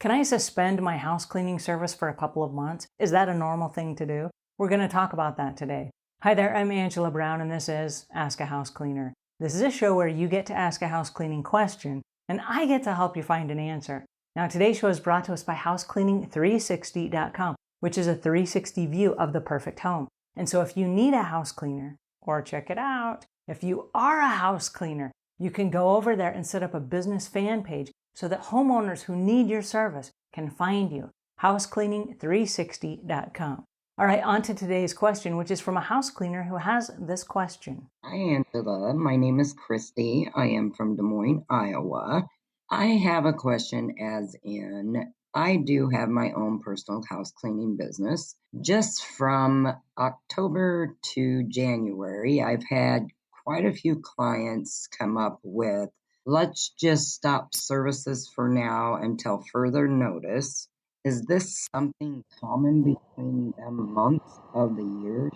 Can I suspend my house cleaning service for a couple of months? Is that a normal thing to do? We're going to talk about that today. Hi there, I'm Angela Brown, and this is Ask a House Cleaner. This is a show where you get to ask a house cleaning question, and I get to help you find an answer. Now, today's show is brought to us by housecleaning360.com, which is a 360 view of the perfect home. And so if you need a house cleaner, or check it out, if you are a house cleaner, you can go over there and set up a business fan page so that homeowners who need your service can find you. housecleaning360.com. All right, on to today's question, which is from a house cleaner who has this question. Hi, Angela. My name is Christy. I am from Des Moines, Iowa. I have a question as in, I do have my own personal house cleaning business. Just from October to January, I've had quite a few clients come up with, let's just stop services for now until further notice. Is this something common between the months of the years?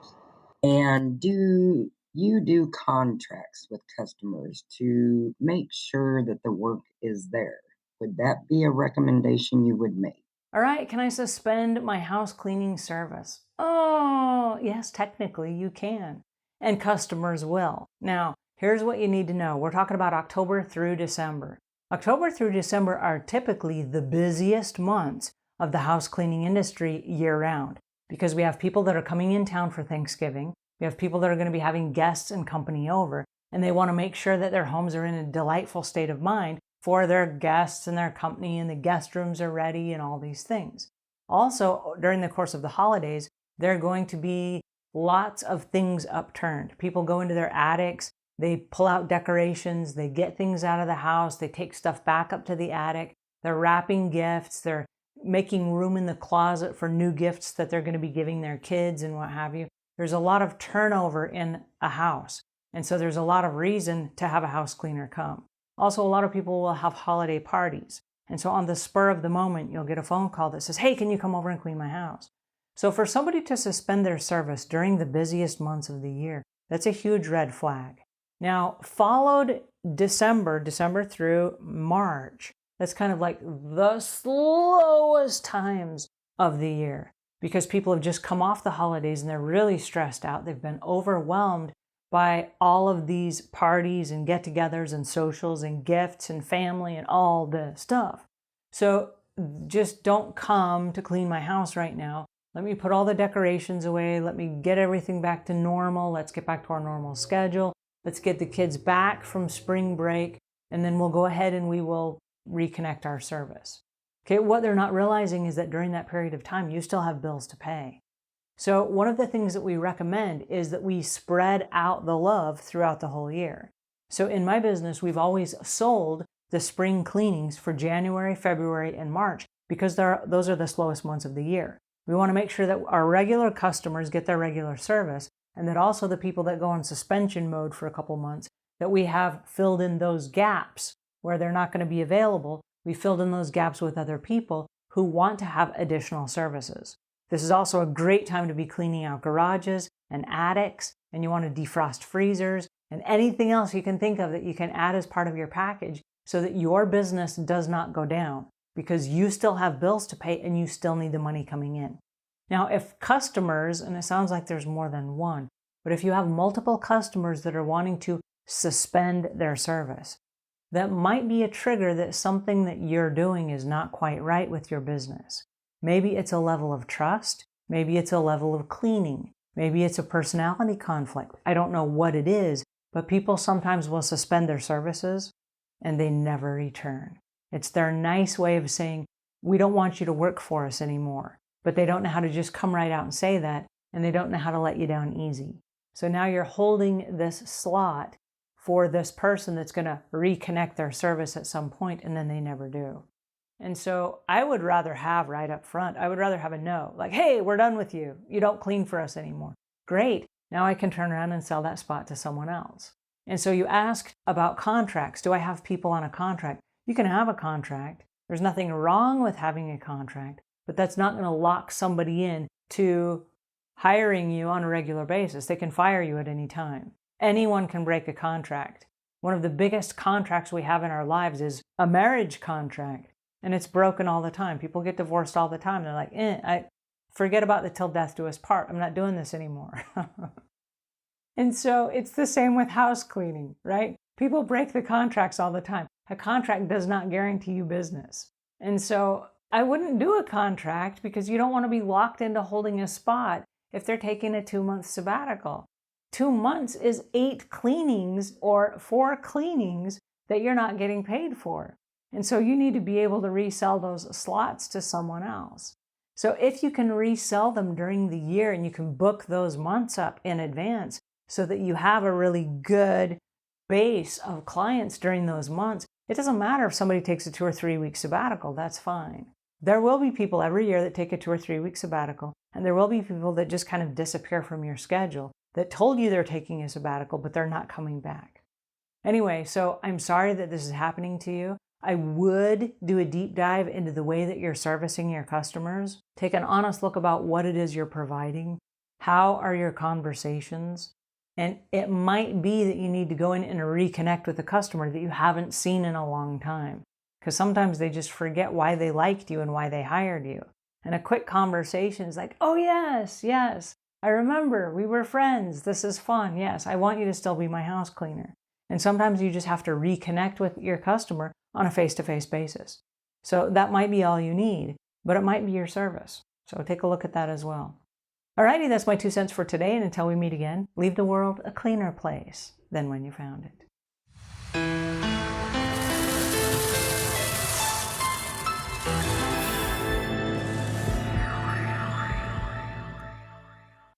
And do you do contracts with customers to make sure that the work is there? Would that be a recommendation you would make? All right, can I suspend my house cleaning service? Oh, yes, technically you can. And customers will. Now, here's what you need to know. We're talking about October through December. October through December are typically the busiest months of the house cleaning industry year-round because we have people that are coming in town for Thanksgiving. We have people that are going to be having guests and company over, and they want to make sure that their homes are in a delightful state of mind for their guests and their company, and the guest rooms are ready and all these things. Also, during the course of the holidays, there are going to be lots of things upturned. People go into their attics, they pull out decorations, they get things out of the house, they take stuff back up to the attic, they're wrapping gifts, they're making room in the closet for new gifts that they're going to be giving their kids and what have you. There's a lot of turnover in a house, and so there's a lot of reason to have a house cleaner come. Also, a lot of people will have holiday parties, and so on the spur of the moment, you'll get a phone call that says, hey, can you come over and clean my house? So for somebody to suspend their service during the busiest months of the year, that's a huge red flag. Now, followed December through March, that's kind of like the slowest times of the year because people have just come off the holidays and they're really stressed out. They've been overwhelmed by all of these parties and get-togethers and socials and gifts and family and all this stuff. So just don't come to clean my house right now. Let me put all the decorations away. Let me get everything back to normal. Let's get back to our normal schedule. Let's get the kids back from spring break, and then we'll go ahead and we will reconnect our service. Okay, what they're not realizing is that during that period of time, you still have bills to pay. So one of the things that we recommend is that we spread out the love throughout the whole year. So in my business, we've always sold the spring cleanings for January, February, and March because those are the slowest months of the year. We want to make sure that our regular customers get their regular service and that also the people that go on suspension mode for a couple months, that we have filled in those gaps where they're not going to be available. We filled in those gaps with other people who want to have additional services. This is also a great time to be cleaning out garages and attics, and you want to defrost freezers and anything else you can think of that you can add as part of your package so that your business does not go down because you still have bills to pay and you still need the money coming in. Now, if customers, and it sounds like there's more than one, but if you have multiple customers that are wanting to suspend their service, that might be a trigger that something that you're doing is not quite right with your business. Maybe it's a level of trust. Maybe it's a level of cleaning. Maybe it's a personality conflict. I don't know what it is, but people sometimes will suspend their services and they never return. It's their nice way of saying, we don't want you to work for us anymore. But they don't know how to just come right out and say that, and they don't know how to let you down easy. So now you're holding this slot for this person that's going to reconnect their service at some point, and then they never do. And so I would rather have right up front, I would rather have a no, like, hey, we're done with you. You don't clean for us anymore. Great. Now I can turn around and sell that spot to someone else. And so you asked about contracts. Do I have people on a contract? You can have a contract. There's nothing wrong with having a contract, but that's not going to lock somebody in to hiring you on a regular basis. They can fire you at any time. Anyone can break a contract. One of the biggest contracts we have in our lives is a marriage contract. and it's broken all the time. People get divorced all the time. They're like, I forget about the till death do us part. I'm not doing this anymore. And so it's the same with house cleaning, right? People break the contracts all the time. A contract does not guarantee you business. And so I wouldn't do a contract because you don't want to be locked into holding a spot if they're taking a 2-month sabbatical. 2 months is 8 cleanings or 4 cleanings that you're not getting paid for. And so you need to be able to resell those slots to someone else. So if you can resell them during the year and you can book those months up in advance so that you have a really good base of clients during those months, it doesn't matter if somebody takes a 2 or 3 week sabbatical, that's fine. There will be people every year that take a 2 or 3 week sabbatical, and there will be people that just kind of disappear from your schedule that told you they're taking a sabbatical, but they're not coming back. Anyway, so I'm sorry that this is happening to you. I would do a deep dive into the way that you're servicing your customers. Take an honest look about what it is you're providing. How are your conversations? And it might be that you need to go in and reconnect with a customer that you haven't seen in a long time. Because sometimes they just forget why they liked you and why they hired you. And a quick conversation is like, oh yes, I remember, we were friends, this is fun, yes, I want you to still be my house cleaner. And sometimes you just have to reconnect with your customer on a face-to-face basis. So that might be all you need, but it might be your service. So take a look at that as well. Alrighty, that's my 2 cents for today, and until we meet again, leave the world a cleaner place than when you found it.